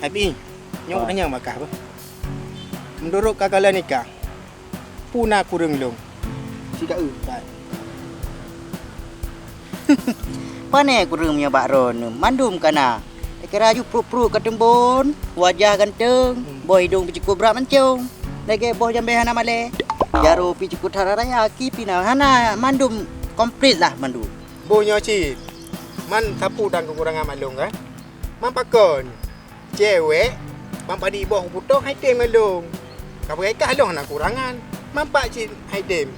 Tapi nyok nanya makah apa? Menurut kakala nikah, puna kurang long. Tidak tak. Pane kurungnya Pak Ron, mandum kana. Kira ju pru-pru ketembon, wajah ganteng, boy hidung picikut berat mancung. Lagi boh jambe hana male. Jaru picikut hararaya ki pina hana mandum komplit lah mandum. Bonya cik, man sapu dan kekurangan maklum kan? Man pakon, cewek, man padi boh putok hai tem maklum. Kau berikah long nak kurangan, man pak cik hai tem.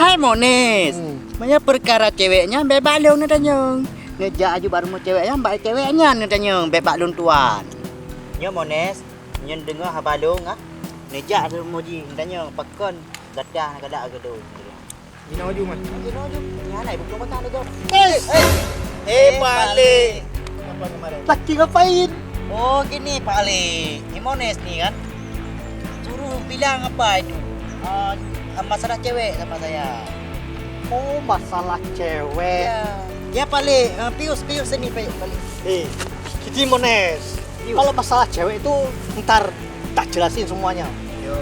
Hai Mones, banyak perkara ceweknya bebak long nadanya. Ngejak aju baru mau ceweknya, mbak ceweknya nadanya bebak long tuan. Nya Mones, nyen dengar habalong ah. Ngejak ada moji nadanya pakon gadah gadak gedung. Gina maju man. Gino aju, nyana ibu belum makan lagi. Balik. Apa kemarin? Laki ngapain? Oh gini Pak Ali, Mones nih kan suruh bilang apa itu masalah cewek sama saya. Oh, masalah cewek. Ya Pak Ali, pius sini Pak Ali. Gini Mones. Kalau masalah cewek itu ntar tak jelasin semuanya. Yo.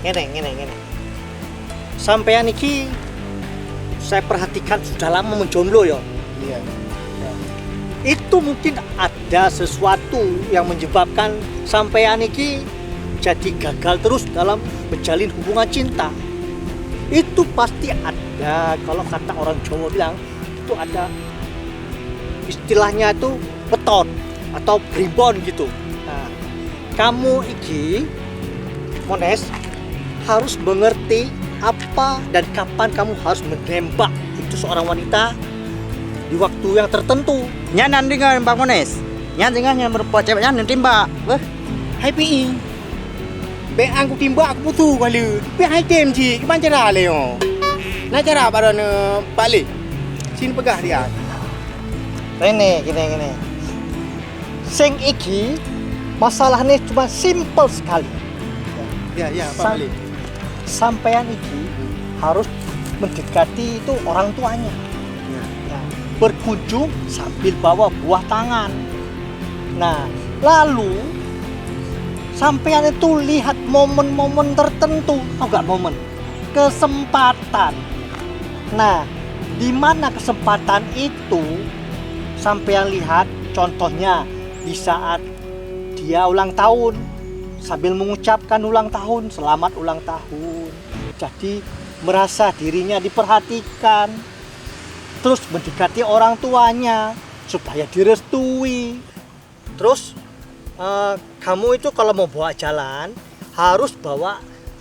Ngene. Sampean iki saya perhatikan sudah lama menjomblo ya. Iya. Itu mungkin ada sesuatu yang menyebabkan sampean iki jadi gagal terus dalam menjalin hubungan cinta. Itu pasti ada, kalau kata orang Jawa bilang itu ada istilahnya itu beton atau bribon gitu. Nah, kamu iki Mones harus mengerti apa dan kapan kamu harus menembak itu seorang wanita di waktu yang tertentu. Nyan dengar Bang Mones. Nyan dengar yang merupakan ceweknya nanti Mbak. Weh, Hai pi. Be aku timbak aku putu kali. Be hai tem cik, gimana cara le yo? Nak cara baron balik. Sini pegah dia. Gini. Sing iki masalahnya cuma simple sekali. Ya, Sam- balik. Sampean iki harus mendekati itu orang tuanya. Ya, berkunjung sambil bawa buah tangan. Nah, lalu sampean itu lihat momen-momen tertentu, tau gak momen? Kesempatan. Nah, di mana kesempatan itu sampean lihat contohnya di saat dia ulang tahun sambil mengucapkan ulang tahun, selamat ulang tahun. Jadi merasa dirinya diperhatikan. Terus mendekati orang tuanya supaya direstui. Terus kamu itu kalau mau bawa jalan harus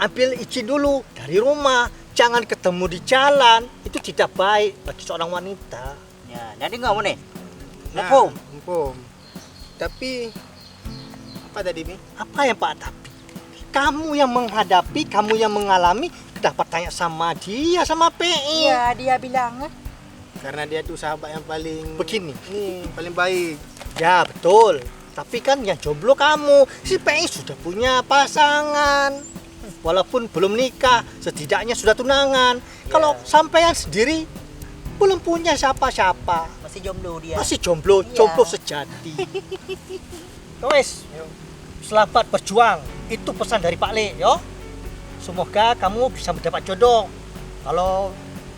ambil izin dulu dari rumah. Jangan ketemu di jalan, itu tidak baik bagi seorang wanita. ya, nanti enggak Mones. Nah, Nepung. Empom. Tapi apa tadi Mi? Apa yang Pak tapi? Kamu yang menghadapi, kamu yang mengalami, kenapa tanya sama dia, sama PI? Iya, dia bilang Karena dia tuh sahabat yang paling Begini. nih, paling baik. Ya betul. Tapi kan yang jomblo kamu, si PI sudah punya pasangan. Walaupun belum nikah, setidaknya sudah tunangan. Kalau sampean sendiri belum punya siapa-siapa. masih jomblo dia. Masih jomblo, Iya. jomblo sejati. Wes, selamat berjuang. Itu pesan dari Pak Le, yo. Semoga kamu bisa mendapat jodoh. Kalau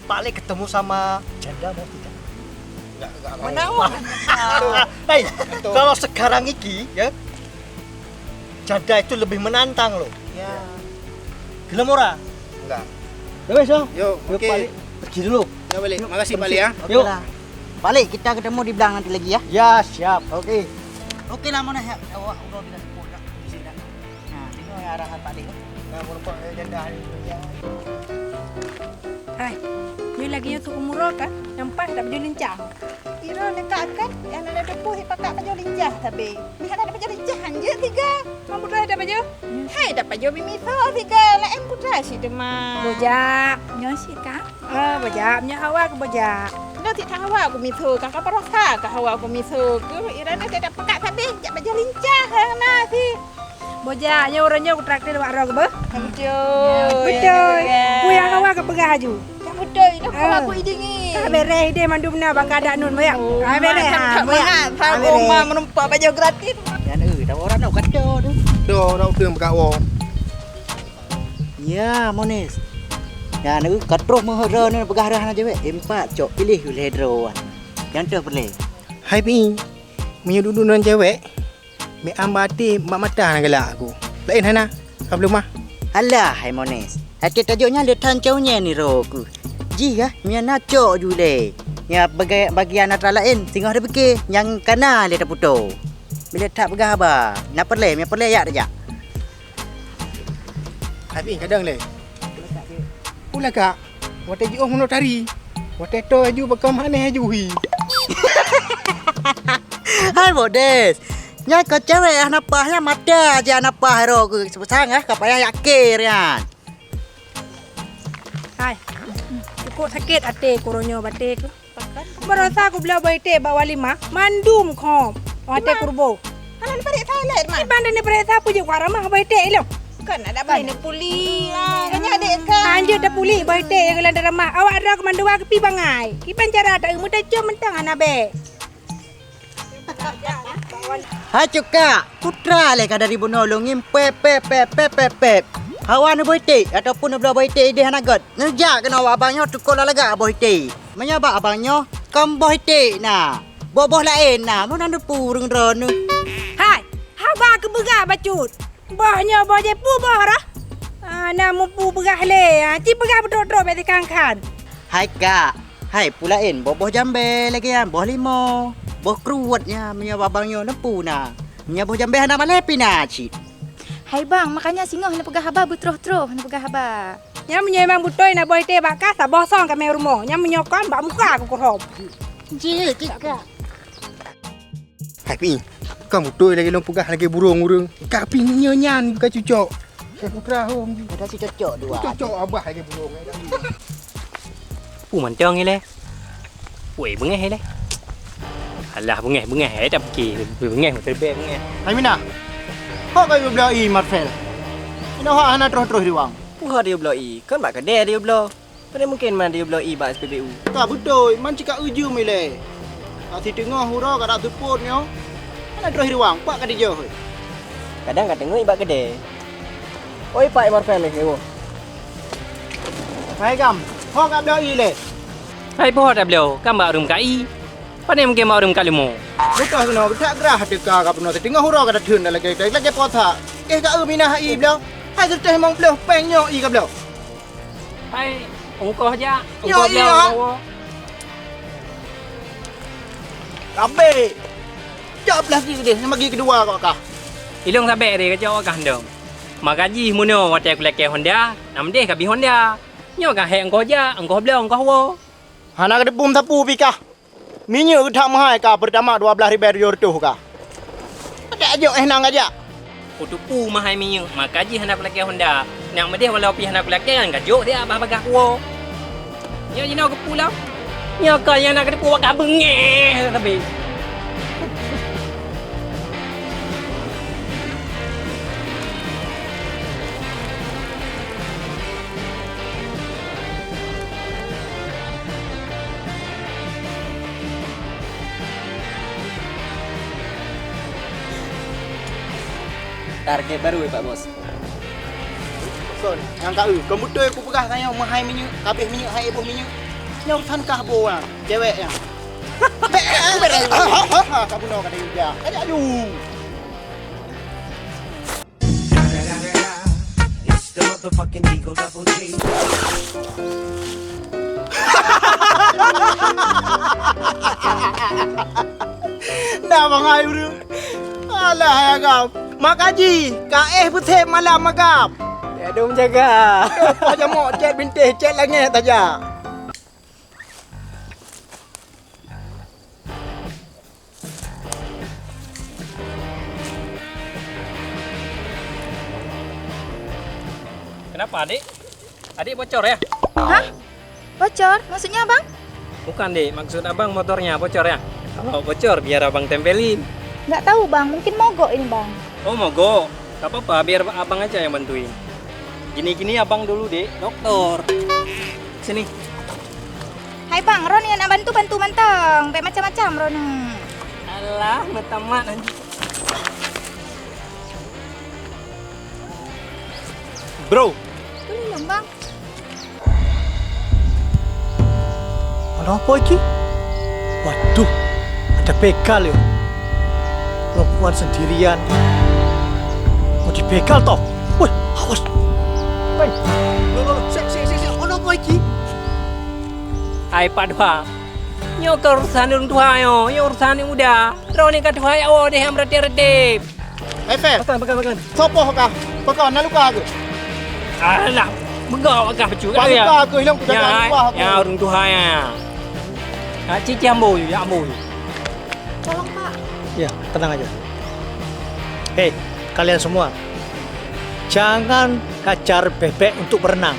Pak Le ketemu sama janda mau tidak? Enggak mau. Menawan. Hei, kalau sekarang iki ya janda itu lebih menantang loh. Ya. Gelem ora? Enggak. Ya wes yo. Yuk, Yuk, oke. Pak Le, pergi dulu. Ya balik. Makasih Pak Le ya. Oke Yuk. lah. Balik kita ketemu di Belang nanti lagi ya. Ya, siap. Oke. Oke lah Mones ya. Awak udah bisa sepuluh dah di sini dah. Nah, tengok ya arahan Pak Dik. Nah, merupakan janda hari ini. Ya. Hai, ni lagi tu umur kan? Nampak dah baju lincah. Ira dekat kan? Yang ada depu pakai baju lincah tapi. Ni ada baju lincah je tiga. Mau budak ada baju? Hai, ada baju mimiso tiga. Lah em budak si demam. Bojak, nyosi kan? Bojaknya awak ke bojak. Nanti tahu aku miso kakak perasa kak awak aku miso. Ku ira nak ada pakai tapi baju lincah nah si. Bojaknya orangnya aku traktir wak rog beh. Betul. Betul. Ku yang awak ke pegah aju. betul. Dah kau aku dingin. Beres dia mandu benar bang kada nun moyak. Beres ha. Moyak. Rumah menumpak baju gratis. Yan dah orang nak kata tu. Dah dah udah berkawan. Ya, Mones. Yan katro mahara ni pegarah na cewek. Empat cok pilih ledro. Yang tu boleh. Hai pi. Menyu dulu dengan cewek. Me ambati mak mata nak gelak aku. Lain hana. Kau belum mah. Alah, hai Mones. Hati tajuknya le tancaunya ni roku. Ji ah, mia na cok jule. Ya bagian antara lain tengah ada fikir yang kana le tak puto. Bila tak pegah ba. Nak perle, mia perle ya dah. Hai pi kadang le. Pula kak. Wate ji oh mono tari. Wate to aju bakam aneh aju hi. Hai Mones. Nya kau cewek napahnya mata aja napah ro ku sebesar ah kapaya yakir ya. Hai. Cukup sakit hati koronyo batik. Berasa aku belah baite bawa lima mandum kom. Hati kurbo. Alah ni parik toilet mah. Iban ni parik sapu je kuara mah baite lo. Kan ada bayi ni puli. Kanya adik kan. Anjir dah puli baite yang gelan ramah. Awak ada komandua ke pi bangai. Kipan cara tak mu dah jom mentang anabe. Hai cuka, putra le kada ribu nolongin pep. Hawa na boite ataupun na belah boite dia hanagot. Nerja kena abangnya tukul laga boite. Menyaba abangnya kam boite na. Boboh lain na, mun anu purung ron. Hai, haba ke begah bacut. Bohnya boh je pu boh dah. Na mu pu begah le. Ci begah betul-betul beti kangkan. Hai kak, hai pulain boboh jambe lagi ya, boh limo. Boh kruwatnya menyaba abangnya nempu na. Menyaba jambe hana malepi na cik. Hai bang, makanya singoh nak pegah haba betroh-troh nak pegah haba. Nyam memang butoi na boy te bak kasa bosong ka me rumah. Nyam menyokon bak muka aku korom. Ji, cika. Hai pi. Kau betul lagi long pugah lagi burung-burung. Kapi nyanyan bukan cucok. Saya putra hom. Ada si cocok dua. Cucok abah lagi burung. Pu mancang ni le. Wei bengeh le. Alah bengeh ai tak fikir. Bengeh terbek bengeh. Hai Mina. Kau kau belah i Marcel. Ina hak hana terus-terus diwang. Puha dia belah I. Kan mak kedai dia belah. Pada mungkin mana dia belah I bak SPBU. Tak betul, man cakap uju mile. Si tengah hura kada tuput nyo. Hana terus diwang, pak kada je. Kadang kat tengok I bak kedai. Oi Pak Marfel ni hewo. Hai gam. Hak kat belah i le. Hai puha tak beliau. Kan mak rum kai. Pada mungkin mak rum kalimo. Betul kena betak gerah dekat kat benar tengah hura kada thun lagi potha. Ka Mina hai belah. Hai terteh mong belah penyo i kat belah. Hai ongkoh aja. Yo, Ongkoh beliau. iya. Abe. Jap lagi dia, bagi kedua kau kah. Ilong sabek dia kacau kan dong. Magaji muno wate aku leke Honda. Nam deh kabi Honda. Nyo kan he ongkoh aja. Ongkoh beliau ongkoh wo. Hana kada bum tapu pika. Minyak tak mahal kah pertama 12,000 tu kah. Ada aja nang aja. Kutu pu mahai minyak. Magaji hendak leke Honda. Nak medeh walau pi hendak leke kan gajuk dia abah bagah wo. Nyo jino ke pulau. Nyo kan yang nak kepu wak bengeh tapi. Target baru Pak Bos. Son, yang kau komputer aku pegah tanya mahal minyak, habis minyak hai ibu minyak. Nyau tan kah boa, cewek yang. Kau puno kada juga. Aja aju. Dah bangai bro. Alah ya kau. Makaji, kaeh putih malam magap. Ya dong jaga. Aja mau cek bintih, cek lagi saja. Kenapa adik? Adik bocor ya? Hah? Bocor? Maksudnya abang? Bukan dek, maksud abang motornya bocor ya? Kalau bocor biar abang tempelin. Nggak tahu bang, mungkin mogok ini bang. Oh mogok, gak apa-apa biar abang aja yang bantuin. Gini-gini abang dulu dek, dokter. Sini. Hai bang, Ron yang nak bantu mantang. Baik macam-macam Ron. Alah, matamat nanti. Bro, Belum bang. mana apa lagi? Waduh, ada begal ya. Perempuan sendirian. Mau dibegal toh? Woi, awas. Woi, sik, mana apa lagi? Hai Pak Dua. Nyo ke urusan orang tua yo, urusan yang muda. Roni kat dua ya deh yang redep. Hai Fer, Makan. sopo kah? Pakau nak luka ke? Alah, begau agak becu Pak kan ya. luka ke hilang kuda luka aku. Ya orang tua ya. Cici ambo, ya ambo. Tolong pak. Ya, tenang aja. Hei, kalian semua. Jangan hajar bebek untuk berenang.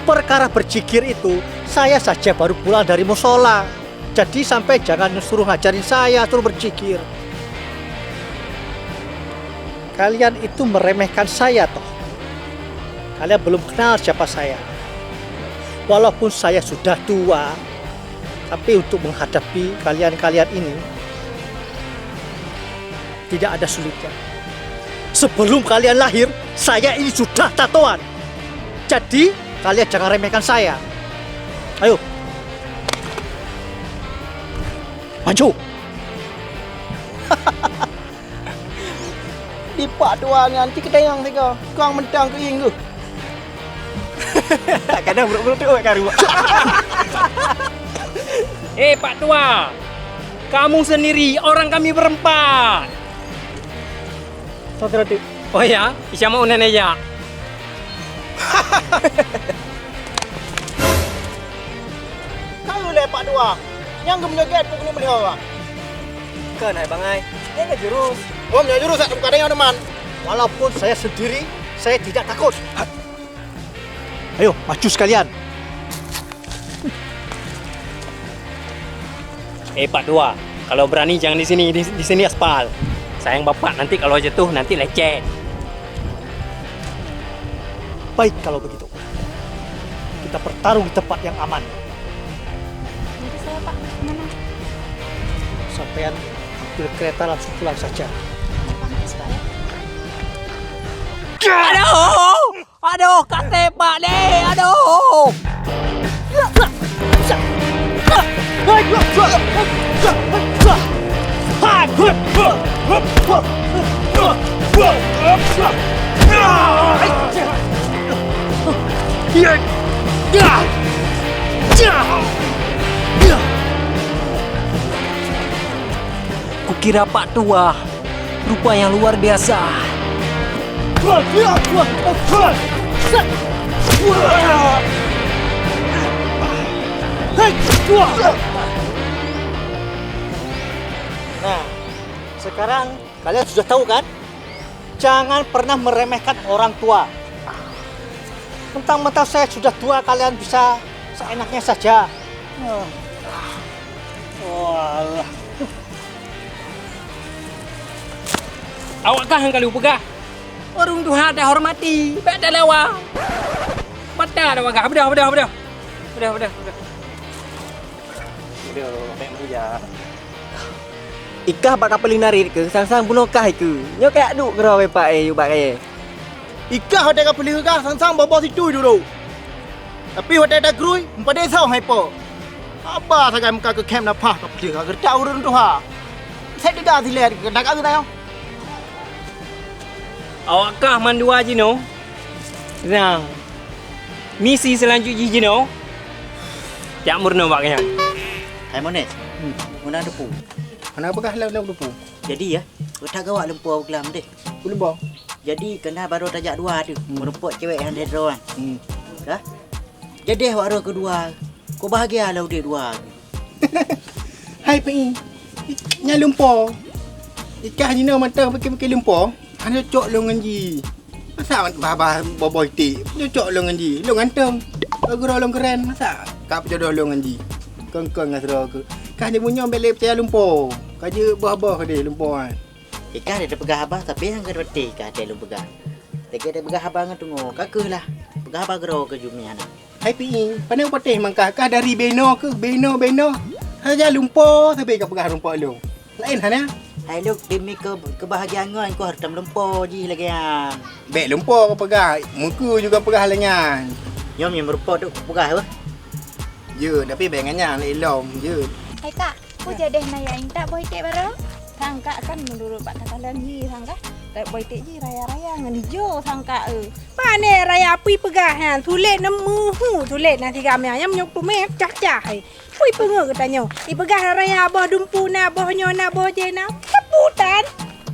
Perkara berjikir itu, saya saja baru pulang dari musola. Jadi sampai jangan suruh ngajarin saya, suruh berjikir. Kalian itu meremehkan saya toh. Kalian belum kenal siapa saya. Walaupun saya sudah tua, tapi untuk menghadapi kalian-kalian ini tidak ada sulitnya. Sebelum kalian lahir, saya ini sudah tatoan. Jadi, kalian jangan remehkan saya. Ayo. Maju. Di Pak Dua nanti kedayang tiga. Kau mentang ke ing tu. Kadang buruk-buruk tu karu. Pak Tua, kamu sendiri, orang kami berempat. Saudara tu. Oh ya, Isya mau nenek ya. Kau le Pak Dua. Yang gemjoget tu kena melihara. Kan hai bang ai. Dia ke jurus. Oh, punya jurus tak bukan yang teman. Walaupun saya sendiri, saya tidak takut. Ayo, maju sekalian. Pak Tua, kalau berani jangan di sini, di sini aspal. Sayang bapak nanti kalau jatuh nanti lecet. Baik kalau begitu. Kita bertarung di tempat yang aman. Jadi saya pak, mana? Sampean ambil kereta langsung pulang saja. Pantas pak ya. Aduh, kate pak deh, aduh. Kukira Pak Tua, rupa yang luar biasa. Nah, sekarang kalian sudah tahu kan? Jangan pernah meremehkan orang tua. Mentang-mentang saya sudah tua, kalian bisa seenaknya saja. Walah. Awakkah yang kalian pegah? Orang tua ada hormati, beda lewa. Beda ada wagah, beda. Udah, baik ya. Ikah bakal paling narik ke sang-sang bunokah iku. Nyo kayak duk gerawe Pak yuk Pak ye. Ikah ada kapal kah sang-sang bawa situ dulu. Tapi ada grui, empat desa hai po. Apa sagai muka ke camp napah kapal kah kerja urun tu ha. Saya tidak dilihat ke nak aku tahu. Awakkah mandua jino? Nah, misi selanjutnya jino. Jak murno baknya. Hai Mones. Mana depu? Mana apa kah lau depu? Jadi ya, kita gawak lumpur kelam deh. Boleh bawa. Jadi kena baru tajak dua tu, merumput cewek yang hetero kan. Dah. Jadi baru kedua. Kau bahagia lah dia dua. Hai pi. Nya lumpur. Ikah jina mata pakai lumpur. Ana cok longan ji. Masa bah boboy ti. Cok longan ji. Longan teng. Agro long keren masa. Kap jodoh longan ji. Kengkeng ngasro ke. Kah dia punya ambil percaya lumpur. Kaje bah-bah dia lumpur kan. Ikan ada pegah abah tapi yang gerti kah dia lu pegah. Teka ada pegah abah ngatunggu. Kakuh lah. Pegah abah gero ke jumnya anak. hai pi. Pandai patih mangkah kah dari beno ke beno. Haja lumpur tapi kau pegah rumput lu. Lain hana. Hai lu demi kebahagiaan kau harus lumpur je lagi yang. Bek lumpur kau pegah. Muka juga pegah lengan. Nyom yang merupakan tu pegah apa? Je, tapi bengannya lelom je. Hai kak, aku jadi naya intak boy tek baru. Sangka kan menurut Pak Katalan ji sangka. Tak boy tek ji raya-raya ngan hijau sangka Pane raya pui pegahan tulet nemu tulet nanti kami ayam nyok tu mek cah-cah. Pui pengu katanya. I pegah raya boh dumpu na boh nyona boh jena. Keputan.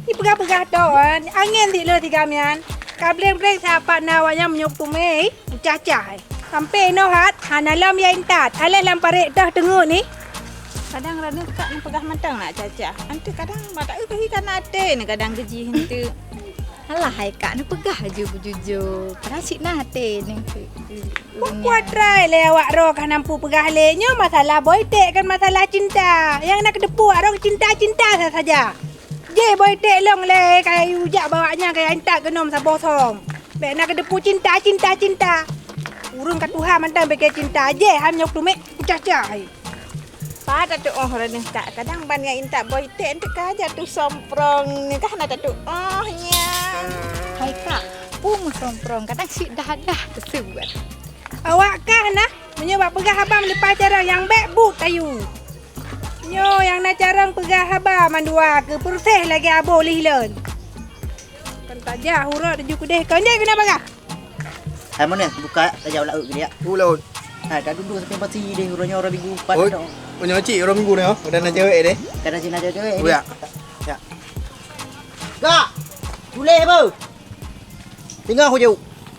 I pegah-pegah doan. Angin ti le ti kamian. Kableng-bleng siapa na ayam nyok tu mek cah-cah. Sampai no hat hanalam ya intat. Alah lam parek dah tengok ni. Kadang-kadang kak ni pegah matang nak caca. Nanti kadang mata euy kan ada ni kadang geji hente. Alah hai kak ni pegah je bujujur. Perasik nah hati ni. Kuat try lewat roh kan nampu pegah leknya masalah boy tek kan masalah cinta. Yang nak kedepu roh cinta-cinta saja. Je boy tek long le kayak ujak bawanya kayak entak genom sabosong. Bek nak kedepu cinta. Urung kat Tuhan mantang beke cinta je ham nyok tu mek caca. Pada tu orang ni tak kadang ban ngai intak boy tek entek aja tu somprong ni kah nak tu nya. Hai kak, pung somprong kadang si dah tersebuat. Awak kah nah menyebab pegah abang lepas cara yang bek but kayu. Nyo yang nak carang pegah abang mandua ke proses lagi abo lihlen. Kan tajah hurut tuju ku deh kan je kena bagah. Hai mana buka tajau lauk ke dia. Ulau. Hai dah duduk sampai pasti deh urangnya orang minggu 4 Oi. dah. Punya cik orang minggu ni oh. Udah nak cewek deh. Kan sini ada cewek. Ya. Ya. Kak. Boleh apa? Tinggal aku jauh.